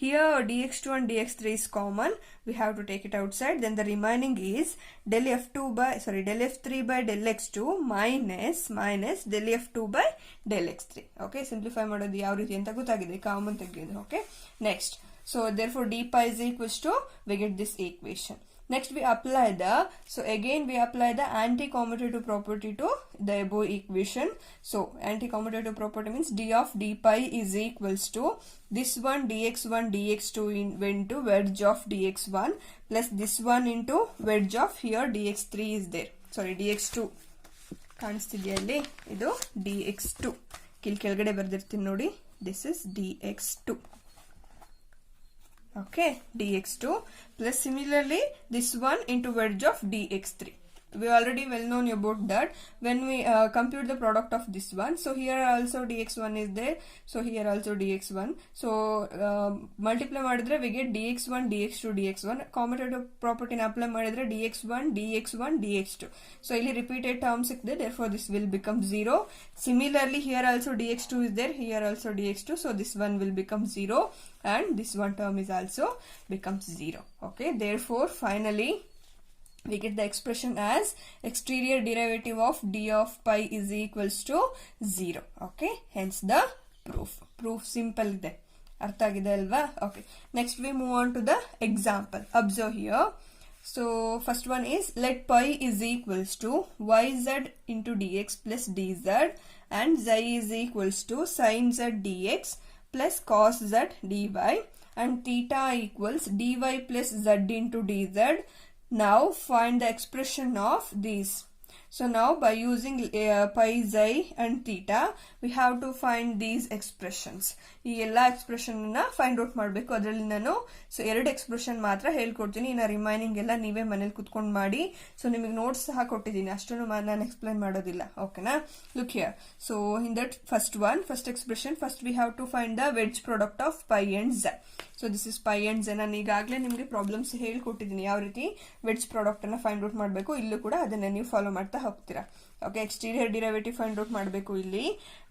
here dx2 and dx3 is common, we have to take it outside. Then the remaining is del f3 by del x2 minus del f2 by del x3. Okay, simplify ಮಾಡೋದು ಯಾವ ರೀತಿ ಅಂತ ಗೊತ್ತಾಗಿದೆ, common ತೆಗೆಯೋದು. Okay, next, so therefore d pi is equals to, we get this equation. Next we apply the anti-commutative property to the above equation. So anti-commutative property means d of d pi is equals to this one dx1 dx2 into wedge of dx1 plus this one into wedge of here dx3 is there. Sorry, dx2 ಕಾಣಿಸ್ತಿದೆಯಾ ಇಲ್ಲಿ, ಇದು dx2 ಕೆಳಗಡೆ ಬರ್ದಿರ್ತೀನಿ ನೋಡಿ, this is dx2. Okay, dx2 plus similarly this one into wedge of dx3. We already well known about that when we compute the product of this one. So here also dx1 is there, so here also dx1. So multiply ಮಾಡಿದ್ರೆ we get dx1 dx2 dx1. Commutative property na apply ಮಾಡಿದ್ರೆ dx1 dx1 dx2. So ಇಲ್ಲಿ repeated terms ಇದೆ, therefore this will become 0. Similarly here also dx2 is there, here also dx2, so this one will become 0 and this one term is also becomes 0. Okay, therefore finally we get the expression as exterior derivative of d of pi is equals to 0. Okay, hence the proof simple ide, artha agide alva. Okay, next we move on to the example. Observe here. So first one is, let pi is equals to yz into dx plus dz and z is equals to sin z dx plus cos z dy and theta equals dy plus z into dz. Now find the expression of these. So now by using pi, xi and theta, we have to find these expressions. ಈ ಎಲ್ಲಾ expression ನ find out ಮಾಡಬೇಕು. ಅದರಲ್ಲಿ ನಾನು ಎರಡು expression ಮಾತ್ರ ಹೇಳ್ಕೊಡ್ತೀನಿ, ಇನ್ನು ರಿಮೈನಿಂಗ್ ಎಲ್ಲ ನೀವೇ ಮನೇಲಿ ಕುತ್ಕೊಂಡು ಮಾಡಿ. ಸೊ ನಿಮಗೆ ನೋಟ್ಸ್ ಸಹ ಕೊಟ್ಟಿದ್ದೀನಿ, ಅಷ್ಟನ್ನು ನಾನು ಎಕ್ಸ್ಪ್ಲೈನ್ ಮಾಡೋದಿಲ್ಲ. ಓಕೆನಾ? Look here. So in that first expression, first we have to find the wedge product of pi and xi. So this is pi and xi. ನಾನು ಈಗಾಗಲೇ ನಿಮಗೆ ಪ್ರಾಬ್ಲಮ್ಸ್ ಹೇಳ್ಕೊಟ್ಟಿದ್ದೀನಿ ಯಾವ ರೀತಿ ವೆಡ್ಜ್ ಪ್ರಾಡಕ್ಟ್ ಅನ್ನ ಫೈಂಡ್ ಔಟ್ ಮಾಡಬೇಕು. ಇಲ್ಲೂ ಕೂಡ ಅದನ್ನ ನೀವು ಫಾಲೋ ಮಾಡ್ತಾ ಹೋಗ್ತೀರಾ. Okay, exterior derivative find out ಮಾಡಬೇಕು ಇಲ್ಲಿ,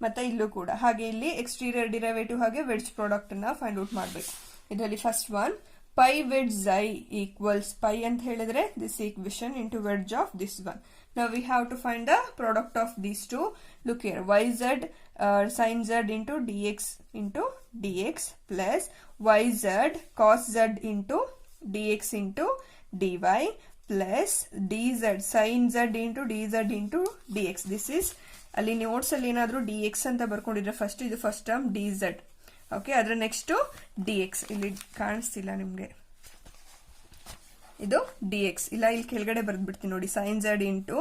ಮತ್ತೆ ಇಲ್ಲೂ ಕೂಡ ಹಾಗೆ ಇಲ್ಲಿ ಎಕ್ಸ್ಟೀರಿಯರ್ ಡಿರೈವೇಟಿವ್ ಹಾಗೆ ವೆಡ್ಜ್ ಪ್ರಾಡಕ್ಟ್ ಅನ್ನ ಫೈಂಡ್ ಔಟ್ ಮಾಡಬೇಕು. ಇದರಲ್ಲಿ first one, pi wedge xi equals pi ಅಂತ ಹೇಳಿದ್ರೆ this equation into wedge of this one. Now we have to find the product of these two. Look here, yz sin z into dx plus yz cos z into dx into dy plus dz sin z into dx. This is ಅಲ್ಲಿ notes ಅಲ್ಲಿ ಏನಾದ್ರೂ dx ಅಂತ ಬರ್ಕೊಂಡಿದ್ರೆ first, ಇದು first term dz. Okay, ಅದರ next dx ಇಲ್ಲಿ ಕಾಣಿಸ್ತಿಲ್ಲ ನಿಮ್ಗೆ, ಇದು dx ಇಲ್ಲ, ಇಲ್ಲಿ ಕೆಳಗಡೆ ಬರ್ದ್ಬಿಡ್ತೀನಿ ನೋಡಿ, sin z into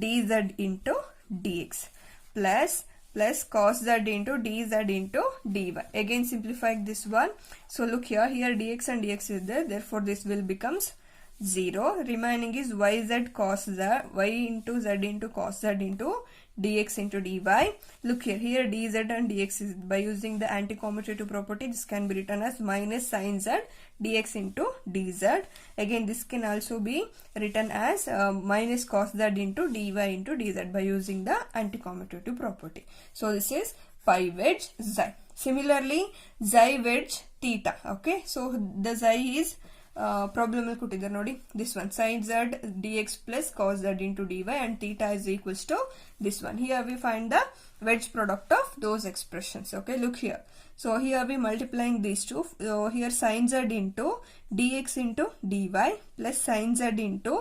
dz into dx plus cos z into dz into dy. Again simplify this one. So look here dx and dx is there, therefore this will becomes 0. Remaining is yz cos z, y into z into cos z into dx into dy. Look here dz and dx is, by using the anti-commutative property, this can be written as minus sin z dx into dz. Again this can also be written as minus cos z into dy into dz by using the anti-commutative property. So this is pi wedge xi. Similarly xi wedge theta. Okay, so the xi is problem ಅಲ್ಲಿ ಕೊಟ್ಟಿದ್ದಾರೆ ನೋಡಿ, this one sin z dx plus cos z into dy and theta is equals to this one. Here we find the wedge product of those expressions. Okay, look here. So here we multiplying these two. So here sin z into dx into dy plus sin z into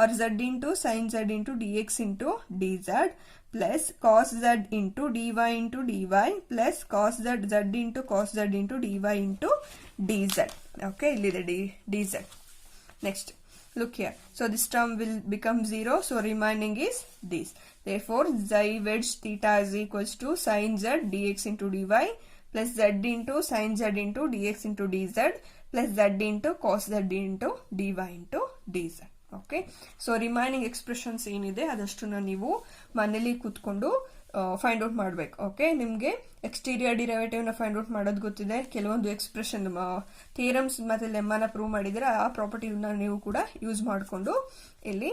or z into sin z into dx into dz plus cos z into dy into dy plus cos z into cos z into dy into dz. Okay, dz. Next, look here. So this term will become 0. So remaining is this. Therefore, xi wedge theta is equals to sin z dx into dy plus z into sin z into dx into dz plus z into cos z into dy into dz. Okay, so remaining expressions ಏನಿದೆ ಅದಷ್ಟನ್ನ ನೀವು ಮನೇಲಿ ಕೂತ್ಕೊಂಡು find out ಮಾಡಬೇಕು. Okay, ನಿಮಗೆ exterior derivative ನ find out ಮಾಡೋದು ಗೊತ್ತಿದೆ, ಕೆಲವೊಂದು ಎಕ್ಸ್ಪ್ರೆಷನ್ ಥಿಯರಮ್ಸ್ ಮತ್ತೆ ಲೆಮ್ಮನ ಪ್ರೂವ್ ಮಾಡಿದ್ರೆ ಆ ಪ್ರಾಪರ್ಟಿನ ನೀವು ಕೂಡ ಯೂಸ್ ಮಾಡಿಕೊಂಡು ಇಲ್ಲಿ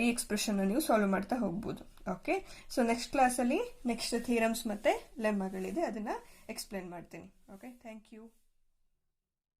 ಈ ಎಕ್ಸ್ಪ್ರೆಷನ್ ನೀವು ಸಾಲ್ವ್ ಮಾಡ್ತಾ ಹೋಗ್ಬೋದು. ಓಕೆ, ಸೊ ನೆಕ್ಸ್ಟ್ ಕ್ಲಾಸಲ್ಲಿ ನೆಕ್ಸ್ಟ್ ಥಿಯರಮ್ಸ್ ಮತ್ತೆ ಲೆಮ್ಮಗಳಿದೆ, ಅದನ್ನ ಎಕ್ಸ್ಪ್ಲೇನ್ ಮಾಡ್ತೀನಿ. Okay, thank you.